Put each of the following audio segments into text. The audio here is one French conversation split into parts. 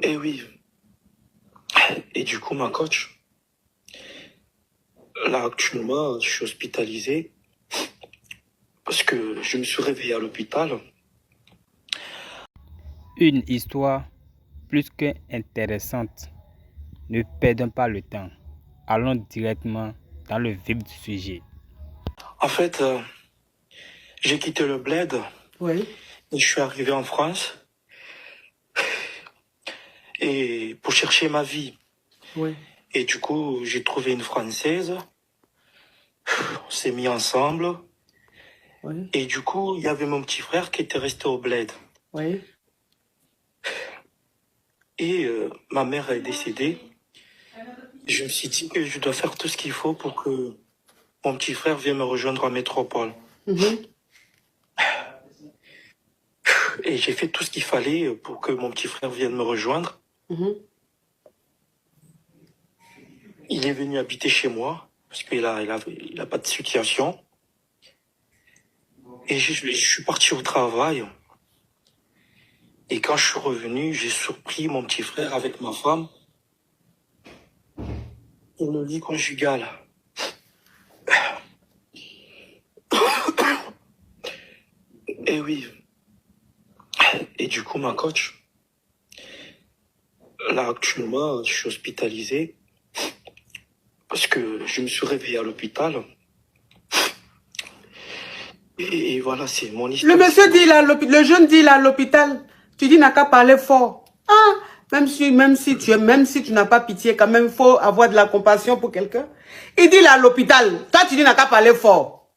Et oui. Et du coup, ma coach, là, actuellement, je suis hospitalisé parce que je me suis réveillé à l'hôpital. Une histoire plus qu'intéressante. Ne perdons pas le temps. Allons directement dans le vif du sujet. En fait, j'ai quitté le bled Oui. et je suis arrivé en France et pour chercher ma vie. Oui. Et du coup, j'ai trouvé une Française. On s'est mis ensemble. Oui. Et du coup, il y avait mon petit frère qui était resté au bled. Oui. Et ma mère est décédée. Je me suis dit que je dois faire tout ce qu'il faut pour que mon petit frère vienne me rejoindre en métropole. Mhm. Et j'ai fait tout ce qu'il fallait pour que mon petit frère vienne me rejoindre. Mhm. Il est venu habiter chez moi parce qu'il a pas de situation. Et je suis parti au travail. Et quand je suis revenu, j'ai surpris mon petit frère avec ma femme pour le lit conjugal. Et oui. Et du coup, ma coach, là, actuellement, je suis hospitalisé parce que je me suis réveillé à l'hôpital. Et voilà, c'est mon histoire. Le monsieur dit là, le jeune dit là à l'hôpital, tu dis n'a qu'à parler fort. Ah, même si tu n'as pas pitié, quand même, il faut avoir de la compassion pour quelqu'un. Il dit là à l'hôpital, toi tu dis n'a qu'à parler fort.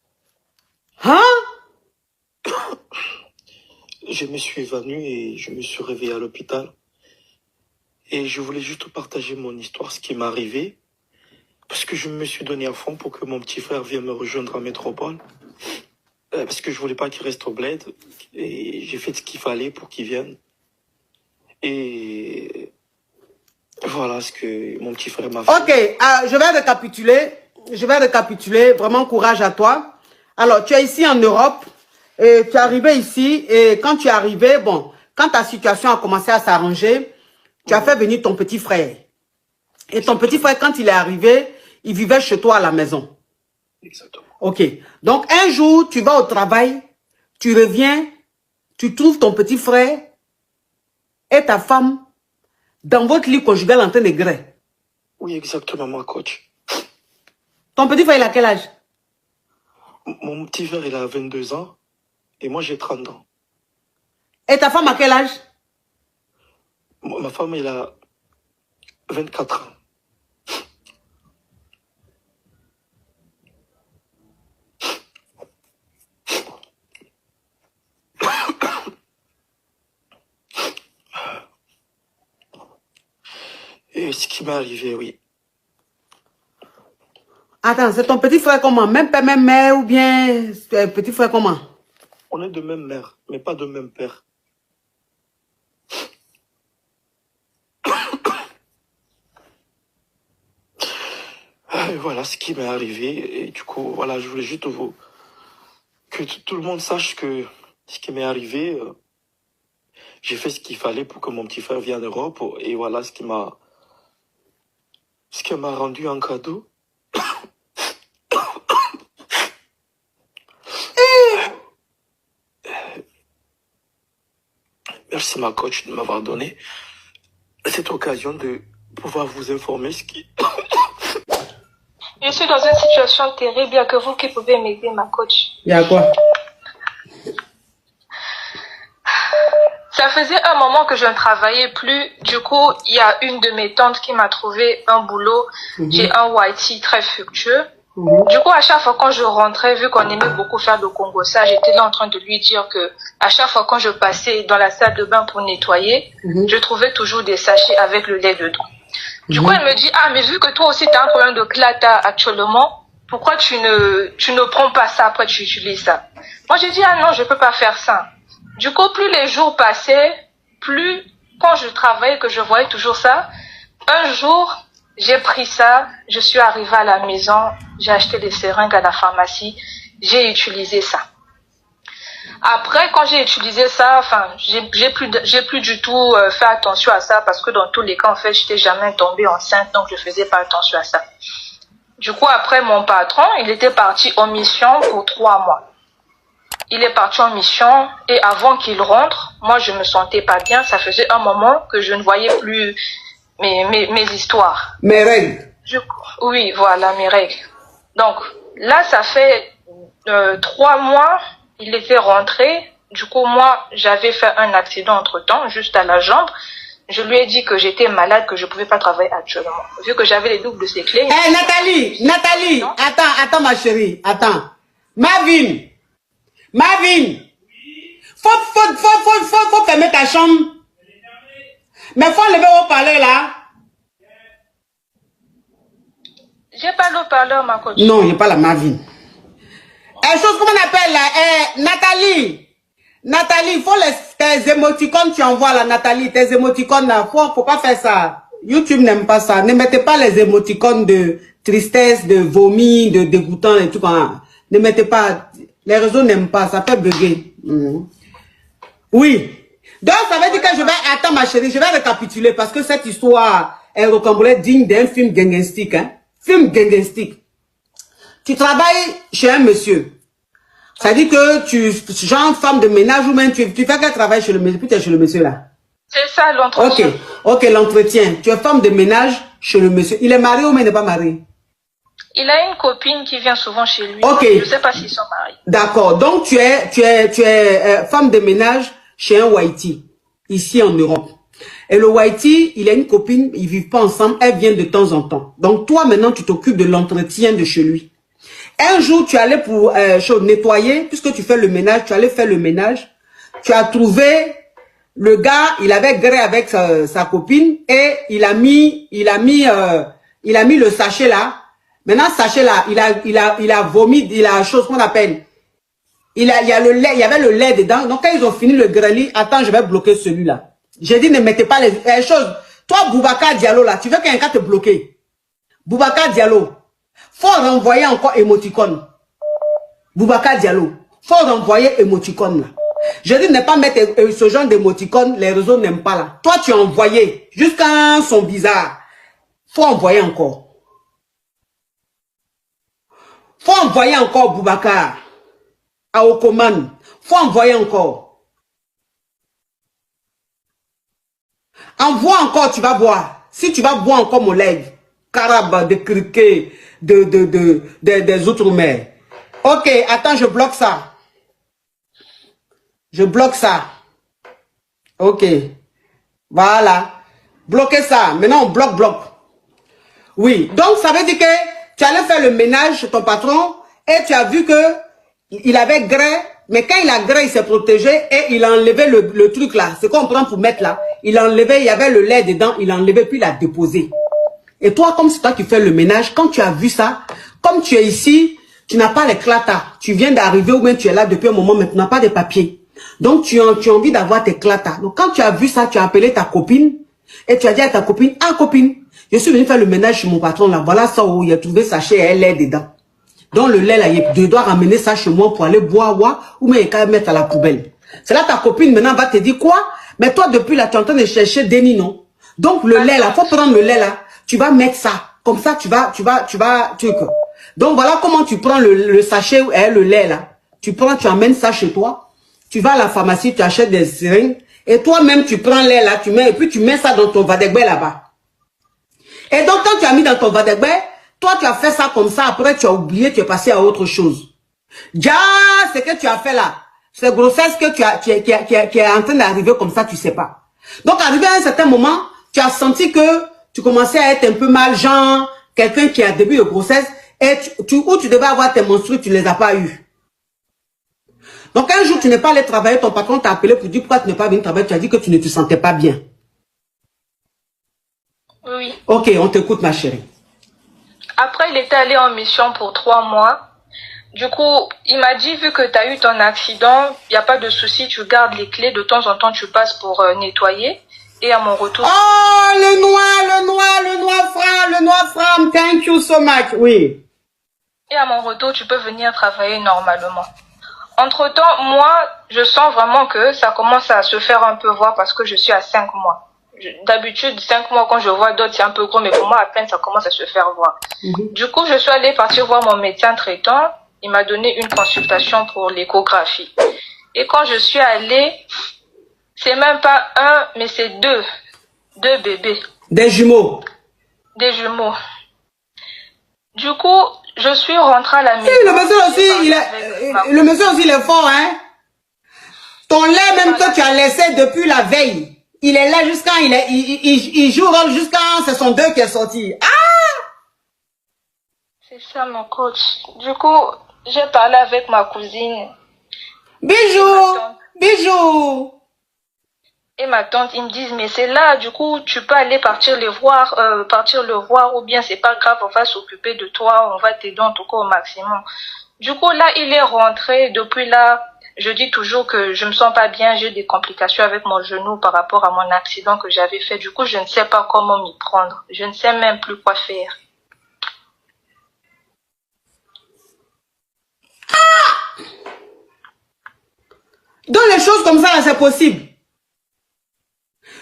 Hein? Je me suis évanoui et je me suis réveillé à l'hôpital. Et je voulais juste partager mon histoire, ce qui m'est arrivé. Parce que je me suis donné à fond pour que mon petit frère vienne me rejoindre en métropole. Parce que je voulais pas qu'il reste au bled. Et j'ai fait ce qu'il fallait pour qu'il vienne. Et voilà ce que mon petit frère m'a fait. Ok, je vais récapituler. Je vais récapituler. Vraiment, courage à toi. Alors, tu es ici en Europe. Et tu es arrivé ici. Et quand tu es arrivé, bon, quand ta situation a commencé à s'arranger, tu as fait venir ton petit frère. Et ton petit frère, quand il est arrivé, il vivait chez toi à la maison. Exactement. Ok. Donc, un jour, tu vas au travail, tu reviens, tu trouves ton petit frère et ta femme dans votre lit conjugal en train de grès. Oui, exactement, mon coach. Ton petit frère, il a quel âge? Mon petit frère, il a 22 ans. Et moi, j'ai 30 ans. Et ta femme a quel âge? Ma femme, elle a 24 ans. Et ce qui m'est arrivé, oui. Attends, c'est ton petit frère comment? Même père, même mère ou bien petit frère comment? On est de même mère, mais pas de même père. Et voilà ce qui m'est arrivé. Et du coup, voilà, je voulais juste que tout le monde sache que ce qui m'est arrivé, j'ai fait ce qu'il fallait pour que mon petit frère vienne en Europe. Et voilà ce qui m'a rendu en cadeau. Merci ma coach de m'avoir donné cette occasion de pouvoir vous informer ce qui... Je suis dans une situation terrible, il n'y a que vous qui pouvez m'aider, ma coach. Il y a quoi? Ça faisait un moment que je ne travaillais plus. Du coup, il y a une de mes tantes qui m'a trouvé un boulot. J'ai un whitey très fructueux. Du coup, à chaque fois quand je rentrais, vu qu'on aimait beaucoup faire de Congo, ça, j'étais là en train de lui dire que à chaque fois quand je passais dans la salle de bain pour nettoyer, je trouvais toujours des sachets avec le lait dedans. Du coup, elle me dit, ah, mais vu que toi aussi, tu as un problème de clata actuellement, pourquoi tu ne prends pas ça, après tu utilises ça? Moi, j'ai dit, ah non, je peux pas faire ça. Du coup, plus les jours passaient, plus quand je travaillais, que je voyais toujours ça, un jour, j'ai pris ça, je suis arrivée à la maison, j'ai acheté des seringues à la pharmacie, j'ai utilisé ça. Après, quand j'ai utilisé ça, enfin, j'ai plus du tout fait attention à ça parce que dans tous les cas, en fait, j'étais jamais tombée enceinte, donc je faisais pas attention à ça. Du coup, après, mon patron, il était parti en mission pour 3 mois. Il est parti en mission et avant qu'il rentre, moi, je me sentais pas bien. Ça faisait un moment que je ne voyais plus mes histoires. Mes règles. Oui, voilà, mes règles. Donc, là, ça fait 3 mois, il était rentré. Du coup, moi, j'avais fait un accident entre-temps, juste à la jambe. Je lui ai dit que j'étais malade, que je pouvais pas travailler actuellement. Vu que j'avais les doubles séclés. Nathalie, attends ma chérie, attends. Marvin, faut fermer ta chambre. Mais faut enlever au parleur là. J'ai pas le parleur, ma coach. Non, il n'y a pas la Marvin. Chose comment on appelle là, Nathalie, il faut tes émoticônes, tu envoies là, Nathalie, tes émoticônes là, faut pas faire ça. YouTube n'aime pas ça. Ne mettez pas les émoticônes de tristesse, de vomi, de dégoûtant et tout. Ne mettez pas. Les réseaux n'aiment pas, ça fait bugger. Oui. Donc, ça veut dire que je vais... Attends, ma chérie, je vais récapituler parce que cette histoire est rocambolesque digne d'un film gangenstique. Hein? Film gangenstique. Tu travailles chez un monsieur. Ça dit que tu... genre femme de ménage ou même tu fais quel travail chez le monsieur, puis tu es chez le monsieur là. C'est ça, l'entretien. Ok, l'entretien. Tu es femme de ménage chez le monsieur. Il est marié ou mais il n'est pas marié? Il a une copine qui vient souvent chez lui. Ok. Je ne sais pas s'ils sont mariés. D'accord. Donc, tu es femme de ménage chez un Whitey, ici en Europe. Et le Whitey, il a une copine, ils vivent pas ensemble, elle vient de temps en temps. Donc, toi, maintenant, tu t'occupes de l'entretien de chez lui. Un jour, tu allais pour nettoyer, puisque tu fais le ménage, tu allais faire le ménage. Tu as trouvé le gars, il avait gré avec sa copine et il a mis le sachet là. Maintenant, sachet là, il a vomi, il a chose qu'on appelle. Il y avait le lait dedans. Donc, quand ils ont fini le grêlis, attends, je vais bloquer celui-là. J'ai dit, ne mettez pas les choses. Toi, Boubacar Diallo, là, tu veux qu'un gars te bloque. Boubacar Diallo, faut renvoyer encore émoticône. Boubacar Diallo, faut renvoyer émoticône, là. Je dis, ne pas mettre ce genre d'émoticône, les réseaux n'aiment pas, là. Toi, tu as envoyé, jusqu'à son bizarre. Faut envoyer encore. Faut envoyer encore Boubacar. À Okoman. Faut envoyer encore. Envoie encore, tu vas boire. Si tu vas boire encore mon lait, carabe, de criquet, des outre-mer. Ok, attends, je bloque ça. Je bloque ça. Ok. Voilà. Bloquez ça. Maintenant, on bloque. Oui. Donc, ça veut dire que tu allais faire le ménage chez ton patron et tu as vu que il avait gré, mais quand il a gré, il s'est protégé et il a enlevé le truc là. C'est qu'on prend pour mettre là. Il a enlevé, il y avait le lait dedans, il a enlevé puis il a déposé. Et toi, comme c'est toi qui fais le ménage, quand tu as vu ça, comme tu es ici, tu n'as pas les clatas. Tu viens d'arriver ou même tu es là depuis un moment, mais tu n'as pas de papier. Donc tu as envie d'avoir tes clatas. Donc quand tu as vu ça, tu as appelé ta copine et tu as dit à ta copine, ah copine, je suis venu faire le ménage chez mon patron là. Voilà ça où il a trouvé sachet et lait dedans. Donc le lait là, je dois ramener ça chez moi pour aller boire ou même quand mettre à la poubelle. C'est là ta copine maintenant va te dire quoi? Mais toi depuis là, tu es en train de chercher Denis, non? Donc le lait là, faut prendre le lait là, tu vas mettre ça. Comme ça, tu vas. Donc voilà comment tu prends le sachet et le lait là. Tu prends, tu amènes ça chez toi. Tu vas à la pharmacie, tu achètes des seringues. Et toi-même, tu prends l'air là, tu mets, et puis tu mets ça dans ton vadegbe là-bas. Et donc, quand tu as mis dans ton vadegbe, toi, tu as fait ça comme ça. Après, tu as oublié, tu es passé à autre chose. Déjà, ce que tu as fait là, c'est grossesse que qui est en train d'arriver comme ça, tu sais pas. Donc, arrivé à un certain moment, tu as senti que tu commençais à être un peu mal, genre, quelqu'un qui a début de grossesse, et où tu devais avoir tes menstrues, tu ne les as pas eu. Donc, un jour, tu n'es pas allé travailler, ton patron t'a appelé pour dire pourquoi tu n'es pas venu travailler, tu as dit que tu ne te sentais pas bien. Oui. Ok, on t'écoute, ma chérie. Après, il était allé en mission pour 3 mois. Du coup, il m'a dit, vu que tu as eu ton accident, il n'y a pas de souci, tu gardes les clés, de temps en temps, tu passes pour nettoyer. Et à mon retour... Oh, le noir frère, thank you so much, oui. Et à mon retour, tu peux venir travailler normalement. Entre-temps, moi, je sens vraiment que ça commence à se faire un peu voir parce que je suis à 5 mois. D'habitude, 5 mois, quand je vois d'autres, c'est un peu gros, mais pour moi, à peine, ça commence à se faire voir. Du coup, je suis allée partir voir mon médecin traitant. Il m'a donné une consultation pour l'échographie. Et quand je suis allée, c'est même pas un, mais c'est deux. Deux bébés. Des jumeaux. Des jumeaux. Du coup, je suis rentrée à la maison. Si, le monsieur aussi, le monsieur aussi, il est fort, hein. Ton lait, même que tu as laissé depuis la veille, il est là jusqu'à, il joue rôle jusqu'à, c'est son 2 qui est sorti. Ah! C'est ça, mon coach. Du coup, j'ai parlé avec ma cousine. Bijou! Bijou! Et ma tante, ils me disent, mais c'est là, du coup, tu peux aller partir le voir, ou bien c'est pas grave, on va s'occuper de toi, on va t'aider en tout cas au maximum. Du coup, là, il est rentré, depuis là, je dis toujours que je me sens pas bien, j'ai des complications avec mon genou par rapport à mon accident que j'avais fait. Du coup, je ne sais pas comment m'y prendre. Je ne sais même plus quoi faire. Donc les choses comme ça, c'est possible.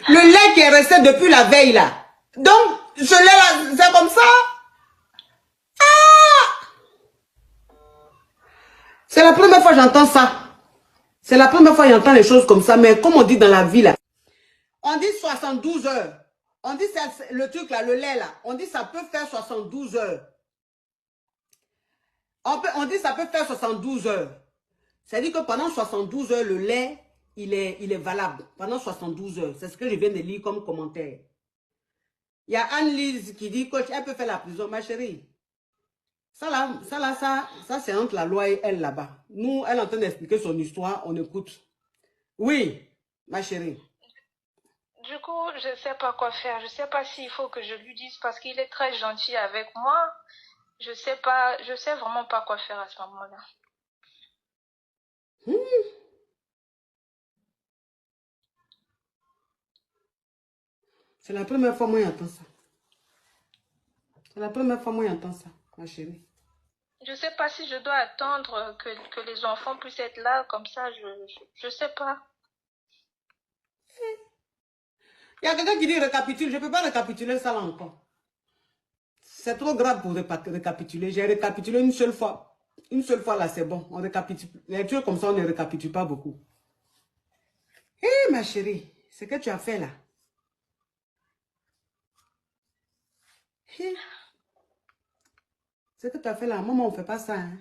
Le lait qui est resté depuis la veille là. Donc, ce lait là, c'est comme ça. Ah! C'est la première fois que j'entends ça. C'est la première fois que j'entends les choses comme ça. Mais comme on dit dans la vie là, on dit 72 heures. On dit le truc là, le lait là. On dit ça peut faire 72 heures. On dit ça peut faire 72 heures. C'est-à-dire que pendant 72 heures, le lait, il est valable. Pendant 72 heures. C'est ce que je viens de lire comme commentaire. Il y a Anne-Lise qui dit, coach, elle peut faire la prison, ma chérie. Ça c'est entre la loi et elle là-bas. Nous, elle est en train d'expliquer son histoire, on écoute. Oui, ma chérie. Du coup, je ne sais pas quoi faire. Je ne sais pas s'il faut que je lui dise parce qu'il est très gentil avec moi. Je sais vraiment pas quoi faire à ce moment-là. C'est la première fois que moi j'entends ça. C'est la première fois que moi j'entends ça, ma chérie. Je sais pas si je dois attendre que les enfants puissent être là, comme ça, je sais pas. Il y a quelqu'un qui dit récapitule. Je ne peux pas récapituler ça là encore. C'est trop grave pour récapituler. J'ai récapitulé une seule fois. Une seule fois là, c'est bon. On récapitule. Les trucs comme ça, on ne récapitule pas beaucoup. Hé, ma chérie, ce que tu as fait là. Hey. Ce que tu as fait là, maman, on ne fait pas ça. Hein?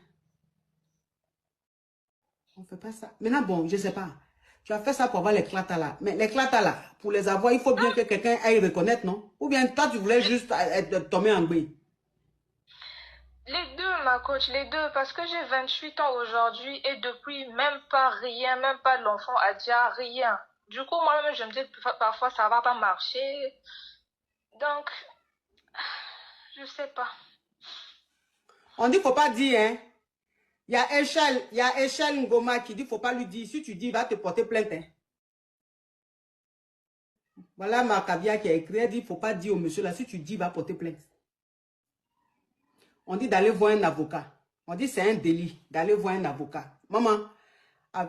On ne fait pas ça. Maintenant, bon, je ne sais pas. Tu as fait ça pour avoir les clatas là. Mais les clatas là, pour les avoir, il faut bien que quelqu'un aille reconnaître, non? Ou bien toi, tu voulais juste tomber en bruit. Les deux, ma coach, les deux, parce que j'ai 28 ans aujourd'hui et depuis, même pas rien, même pas l'enfant a déjà rien. Du coup, moi-même, je me dis que parfois, ça va pas marcher. Donc, je sais pas. On dit, faut pas dire, hein. Il y a Echel Ngoma qui dit, faut pas lui dire. Si tu dis, il va te porter plainte, hein. Voilà Macabia qui a écrit, elle dit, faut pas dire au monsieur là, si tu dis, il va porter plainte. On dit d'aller voir un avocat. On dit c'est un délit d'aller voir un avocat. Maman,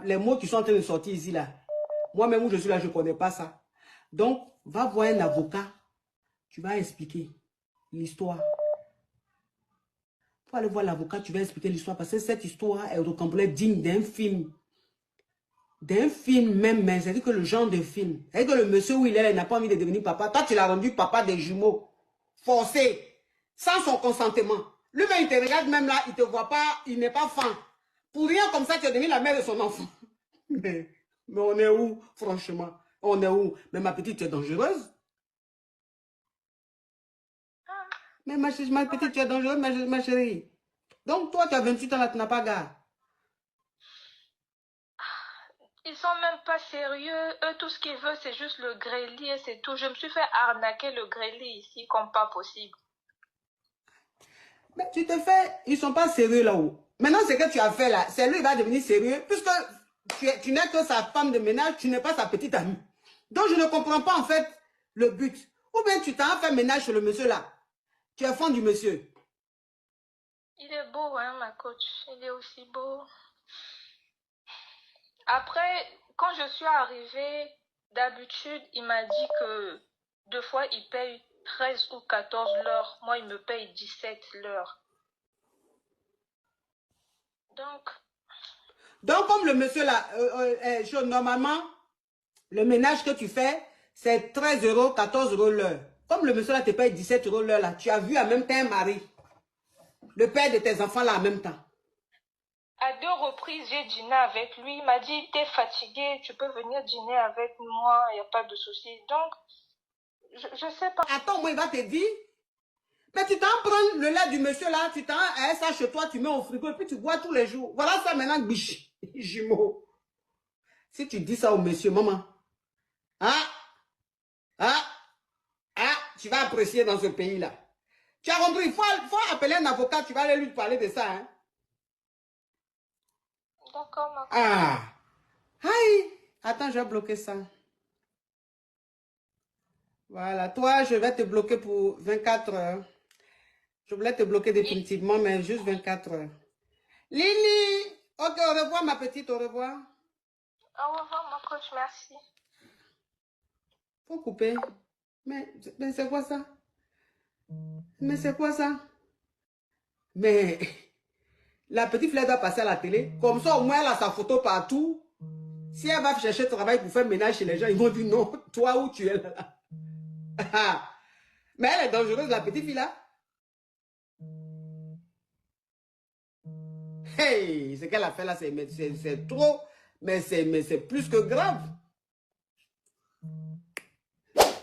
les mots qui sont en train de sortir ici là, moi-même où je suis là, je ne connais pas ça. Donc, va voir un avocat. Tu vas expliquer l'histoire. Pour aller voir l'avocat, tu vas expliquer l'histoire parce que cette histoire est complète digne d'un film. D'un film même, mais c'est-à-dire que le genre de film. C'est-à-dire que le monsieur où il est, il n'a pas envie de devenir papa. Toi, tu l'as rendu papa des jumeaux. Forcé. Sans son consentement. Lui-même, il te regarde même là, il ne te voit pas, il n'est pas fan. Pour rien comme ça, tu es devenue la mère de son enfant. Mais on est où, franchement? On est où? Mais ma petite, tu es dangereuse. Mais ma petite, tu es dangereuse, ma chérie. Donc, toi, tu as 28 ans là, tu n'as pas garde. Ils sont même pas sérieux. Eux, tout ce qu'ils veulent, c'est juste le grêlis et c'est tout. Je me suis fait arnaquer le grêlis ici comme pas possible. Mais tu te fais... Ils ne sont pas sérieux là-haut. Maintenant, ce que tu as fait là, c'est lui qui va devenir sérieux. Puisque tu n'es que sa femme de ménage, tu n'es pas sa petite amie. Donc, je ne comprends pas en fait le but. Ou bien tu t'en fait ménage sur le monsieur là. Tu es fan du monsieur. Il est beau, hein, ma coach. Il est aussi beau. Après, quand je suis arrivée, d'habitude, il m'a dit que 2 fois, il paye 13 ou 14 l'heure. Moi, il me paye 17 l'heure. Donc, comme le monsieur là, normalement, le ménage que tu fais, c'est 13 euros, 14 euros l'heure. Comme le monsieur là te paye 17 euros l'heure, là, tu as vu en même temps un mari, le père de tes enfants là en même temps. À 2 reprises, j'ai dîné avec lui. Il m'a dit, t'es fatigué, tu peux venir dîner avec moi, il n'y a pas de souci. Donc, je sais pas. Attends, moi, il va te dire, mais tu t'en prends le lait du monsieur là, tu t'en ça chez toi, tu mets au frigo et puis tu bois tous les jours. Voilà ça maintenant, biche, jumeau. Si tu dis ça au monsieur, maman, tu vas apprécier dans ce pays-là. Tu as compris, il faut appeler un avocat, tu vas aller lui parler de ça. Hein? D'accord, ma Attends, je vais bloquer ça. Voilà, toi, je vais te bloquer pour 24 heures. Je voulais te bloquer définitivement, mais juste 24 heures. Lily! Ok, au revoir, ma petite, au revoir. Au revoir, ma coach, merci. Faut couper. Mais c'est quoi ça? Mais c'est quoi ça? Mais la petite fleur doit passer à la télé. Comme ça, au moins, elle a sa photo partout. Si elle va chercher travail pour faire ménage chez les gens, ils vont dire non, toi où tu es là. Mais elle est dangereuse, la petite fille là. Hey, ce qu'elle a fait là, c'est trop, mais c'est plus que grave.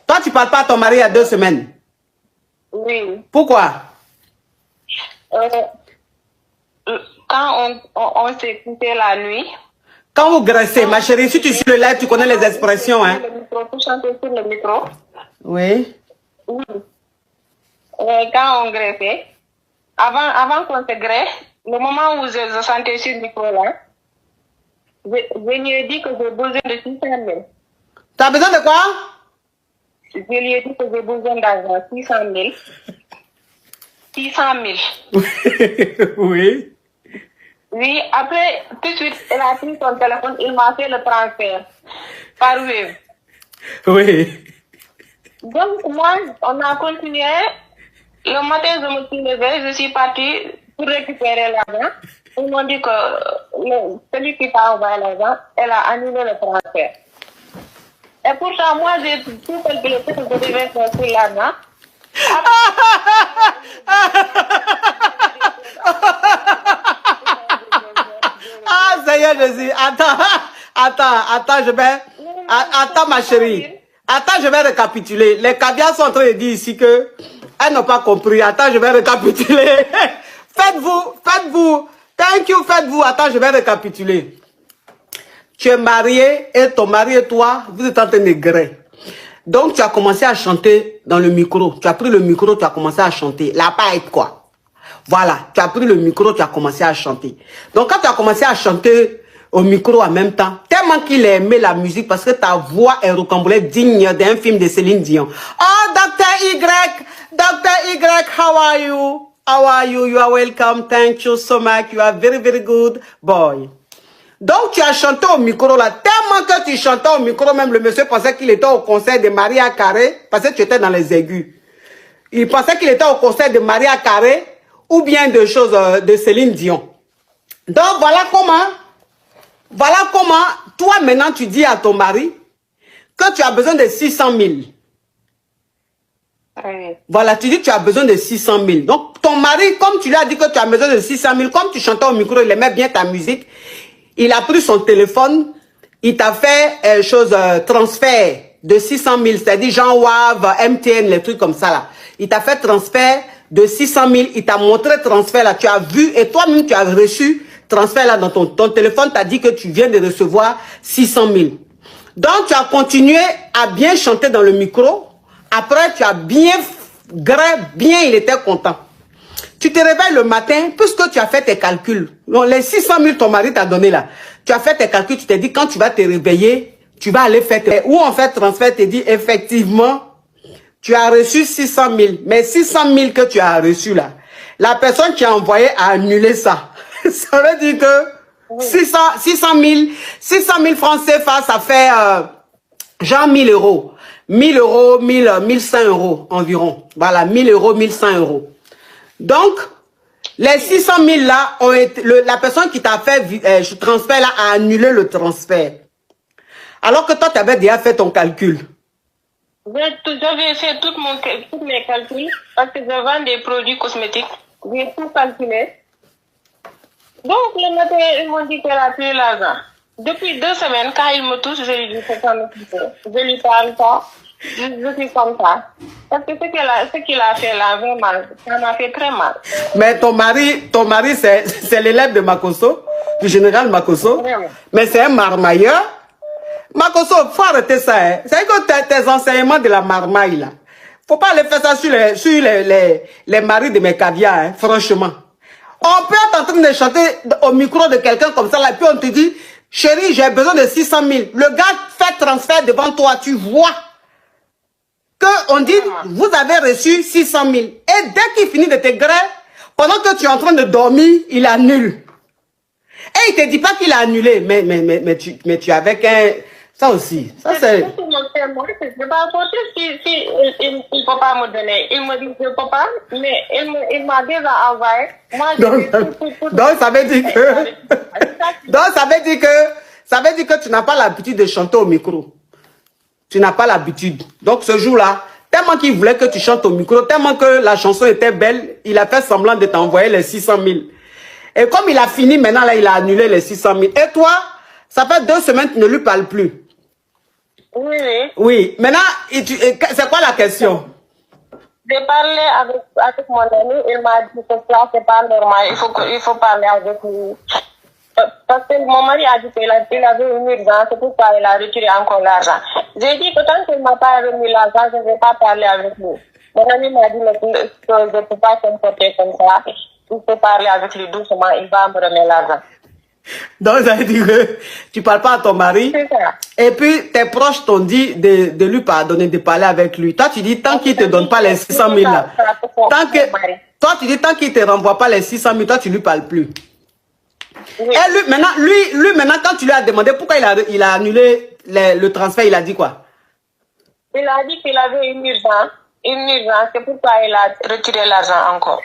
Toi, tu parles pas à ton mari il y a 2 semaines. Oui. Pourquoi? Quand on s'est quitté la nuit. Quand vous graissez, ma chérie, si tu suis le live, tu connais les expressions, hein? Pour chanter sur le micro. Oui. Oui. Quand on graissait, avant qu'on se greffe, le moment où je sentais sur le micro là, je lui ai dit que j'ai besoin de 600 000. T'as besoin de quoi? Je lui ai dit que j'ai besoin d'argent, 600 000. 600 000. Oui. Oui, après, tout de suite, elle a pris son téléphone, il m'a fait le transfert par Wave. Oui. Donc, moi, on a continué. Le matin, je me suis levée, je suis partie pour récupérer l'argent. Ils m'ont dit que celui qui t'a envoyé l'argent, elle a annulé le transfert. Et pourtant, moi, j'ai tout calculé que je devais faire sur l'argent. Ah, Seigneur Jésus, attends, je vais... Attends, ma chérie. Attends, je vais récapituler. Les caviars sont en train de dire ici que elles n'ont pas compris. Attends, je vais récapituler. Faites-vous. Thank you, faites-vous. Attends, je vais récapituler. Tu es marié et ton mari et toi, vous êtes en train de gré. Donc, tu as commencé à chanter dans le micro. Tu as pris le micro, tu as commencé à chanter. La paille, quoi. Voilà, tu as pris le micro, tu as commencé à chanter. Donc, quand tu as commencé à chanter au micro en même temps, tellement qu'il aimait la musique parce que ta voix est rocambolée digne d'un film de Céline Dion. Oh, Dr. Y, how are you? How are you? You are welcome. Thank you so much. You are very, very good boy. Donc, tu as chanté au micro là. Tellement que tu chantais au micro, même le monsieur pensait qu'il était au concert de Maria Carré parce que tu étais dans les aigus. Il pensait qu'il était au concert de Maria Carré ou bien de choses de Céline Dion. Donc, voilà comment, toi maintenant, tu dis à ton mari que tu as besoin de 600 000. Oui. Voilà, tu dis que tu as besoin de 600 000. Donc, ton mari, comme tu lui as dit que tu as besoin de 600 000, comme tu chantais au micro, il aimait bien ta musique, il a pris son téléphone, il t'a fait transfert de 600 000, c'est-à-dire Jean Wav, MTN, les trucs comme ça là. Il t'a fait transfert de 600 000, il t'a montré transfert là, tu as vu et toi-même tu as reçu transfert là dans ton téléphone, t'a dit que tu viens de recevoir 600 000. Donc tu as continué à bien chanter dans le micro, après tu as bien, il était content. Tu te réveilles le matin, puisque tu as fait tes calculs. Donc, les 600 000 ton mari t'a donné là. Tu as fait tes calculs, tu t'es dit quand tu vas te réveiller, tu vas aller faire tes... Ou en fait, transfert te dit effectivement, tu as reçu 600 000. Mais 600 000 que tu as reçu là, la personne qui a envoyé a annulé ça. Ça veut dire que 600 000 francs CFA, ça fait genre 1000 euros. 1000 euros, 1100 euros environ. Voilà, 1000 euros, 1100 euros. Donc, les 600 000 là, ont été, la personne qui t'a fait ce transfert là a annulé le transfert. Alors que toi, tu avais déjà fait ton calcul. J'avais fait tous mes calculs parce que je vends des produits cosmétiques. J'ai tout calculé. Donc, le matin, ils m'ont dit qu'elle a pris l'argent. Depuis 2 semaines, quand il me touche, je lui dis c'est comme ça. Je lui parle pas. Je suis comme ça. Parce que ce qu'il a fait là, vraiment, ça m'a fait très mal. Mais ton mari c'est l'élève de Makosso, du général Makosso. Vraiment. Mais c'est un marmailleur. Makosso, faut arrêter ça. Hein. C'est que tes enseignements de la marmaille là. Faut pas aller faire ça sur les maris de mes caviars, hein, franchement. On peut être en train de chanter au micro de quelqu'un comme ça, là, et puis on te dit, chérie, j'ai besoin de 600 000. Le gars fait transfert devant toi, tu vois. On dit, vous avez reçu 600 000. Et dès qu'il finit de te greffer, pendant que tu es en train de dormir, il annule. Et il te dit pas qu'il a annulé, mais tu avais qu'un... Ça aussi, ça c'est... C'est pas possible si il ne peut pas me donner. Il me dit je ne peux pas, mais il m'a déjà envoyé. Moi, donc ça veut dire que... donc ça veut dire que tu n'as pas l'habitude de chanter au micro. Tu n'as pas l'habitude. Donc ce jour-là, tellement qu'il voulait que tu chantes au micro, tellement que la chanson était belle, il a fait semblant de t'envoyer les 600 000. Et comme il a fini, maintenant là, il a annulé les 600 000. Et toi, ça fait 2 semaines que tu ne lui parles plus. Oui. Oui. Maintenant, c'est quoi la question? J'ai parlé avec mon ami, il m'a dit que ça, c'est pas normal, il faut parler avec lui. Parce que mon mari a dit qu'il avait une urgence, c'est pourquoi il a retiré encore l'argent. J'ai dit que tant qu'il ne m'a pas remis l'argent, je ne vais pas parler avec lui. Mon ami m'a dit que je ne peux pas comporter comme ça. Il faut parler avec lui doucement, il va me remettre l'argent. Donc, ça veut dire que tu ne parles pas à ton mari. C'est ça. Et puis, tes proches t'ont dit de lui pardonner, de parler avec lui. Toi, tu dis, tant qu'il ne te donne pas les 600 000 là. Toi, tu dis, tant qu'il ne te renvoie pas les 600 000, toi, tu ne lui parles plus. Oui. Et lui, maintenant, quand tu lui as demandé pourquoi il a annulé le transfert, il a dit quoi? Il a dit qu'il avait une urgence, c'est pourquoi il a retiré l'argent encore.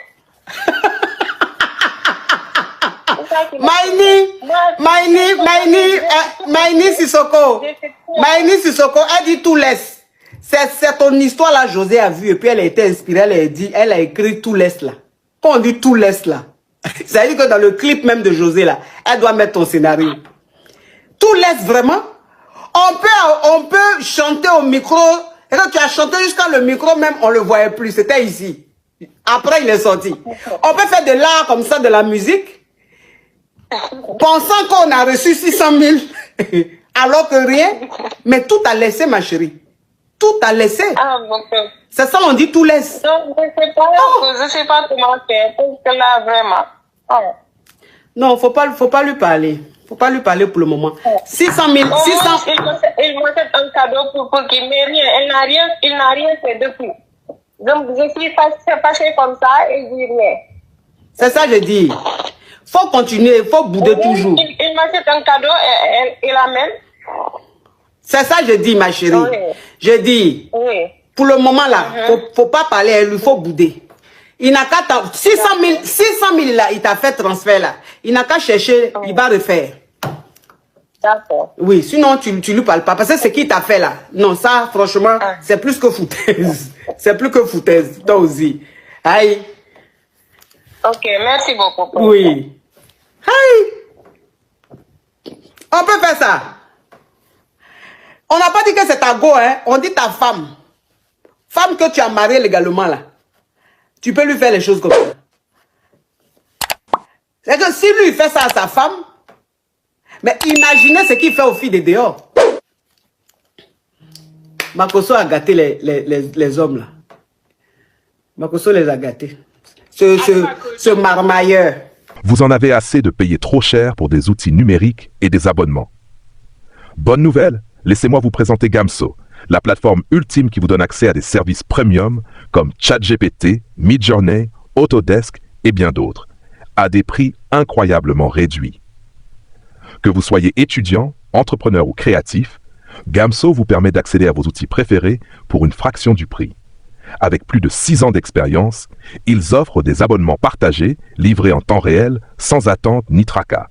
Maïni Sissoko, elle dit tout laisse. C'est ton histoire là, José a vu, et puis elle a été inspirée, elle a écrit tout laisse là. Quand on dit tout laisse là, ça veut dire que dans le clip même de José là, elle doit mettre ton scénario. Tout laisse vraiment. On peut chanter au micro, et quand tu as chanté jusqu'à le micro même, on le voyait plus, c'était ici. Après il est sorti. On peut faire de l'art comme ça, de la musique, pensant qu'on a reçu 600 000, alors que rien, mais tout a laissé, ma chérie. Tout a laissé. Ah, bon. C'est ça, on dit tout laisse. Donc, je sais pas comment faire, parce que là, vraiment. Oh. Non, faut pas lui parler. Faut pas lui parler pour le moment. 600 000, 600... Il m'a fait un cadeau pour qu'il m'ait rien. Il n'a rien fait depuis. Donc, je suis fâchée comme ça et je dis rien. C'est ça, je dis. Faut continuer, faut bouder toujours. Il m'a fait un cadeau et il amène. C'est ça, je dis, ma chérie. Oui. Je dis, oui. Pour le moment là, faut pas parler à lui, faut bouder. Il n'a qu'à 600 000 là, il t'a fait transfert là. Il n'a qu'à chercher, il va refaire. D'accord. Oui, sinon tu lui parles pas. Parce que ce qu'il t'a fait là, non, ça, franchement, c'est plus que foutaise. C'est plus que foutaise, toi aussi. Aïe. Ok, merci beaucoup. Oui. Aïe. On peut faire ça. On n'a pas dit que c'est ta go, hein. On dit ta femme. Femme que tu as mariée légalement, là. Tu peux lui faire les choses comme ça. C'est que si lui fait ça à sa femme, mais imaginez ce qu'il fait aux filles de dehors. Makosso a gâté les hommes, là. Makosso les a gâtés. Ce marmailleur. Vous en avez assez de payer trop cher pour des outils numériques et des abonnements. Bonne nouvelle, laissez-moi vous présenter Gamso, la plateforme ultime qui vous donne accès à des services premium comme ChatGPT, Midjourney, Autodesk et bien d'autres, à des prix incroyablement réduits. Que vous soyez étudiant, entrepreneur ou créatif, Gamso vous permet d'accéder à vos outils préférés pour une fraction du prix. Avec plus de 6 ans d'expérience, ils offrent des abonnements partagés, livrés en temps réel, sans attente ni tracas.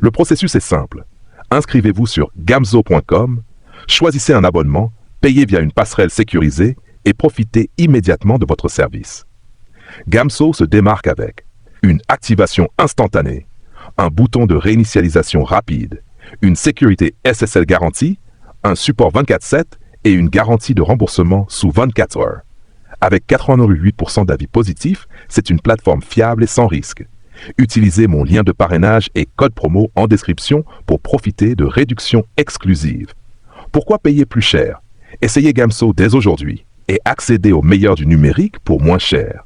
Le processus est simple. Inscrivez-vous sur gamso.com, choisissez un abonnement, payez via une passerelle sécurisée et profitez immédiatement de votre service. Gamso se démarque avec une activation instantanée, un bouton de réinitialisation rapide, une sécurité SSL garantie, un support 24/7 et une garantie de remboursement sous 24 heures. Avec 88% d'avis positifs, c'est une plateforme fiable et sans risque. Utilisez mon lien de parrainage et code promo en description pour profiter de réductions exclusives. Pourquoi payer plus cher? Essayez Gamso dès aujourd'hui et accédez au meilleur du numérique pour moins cher.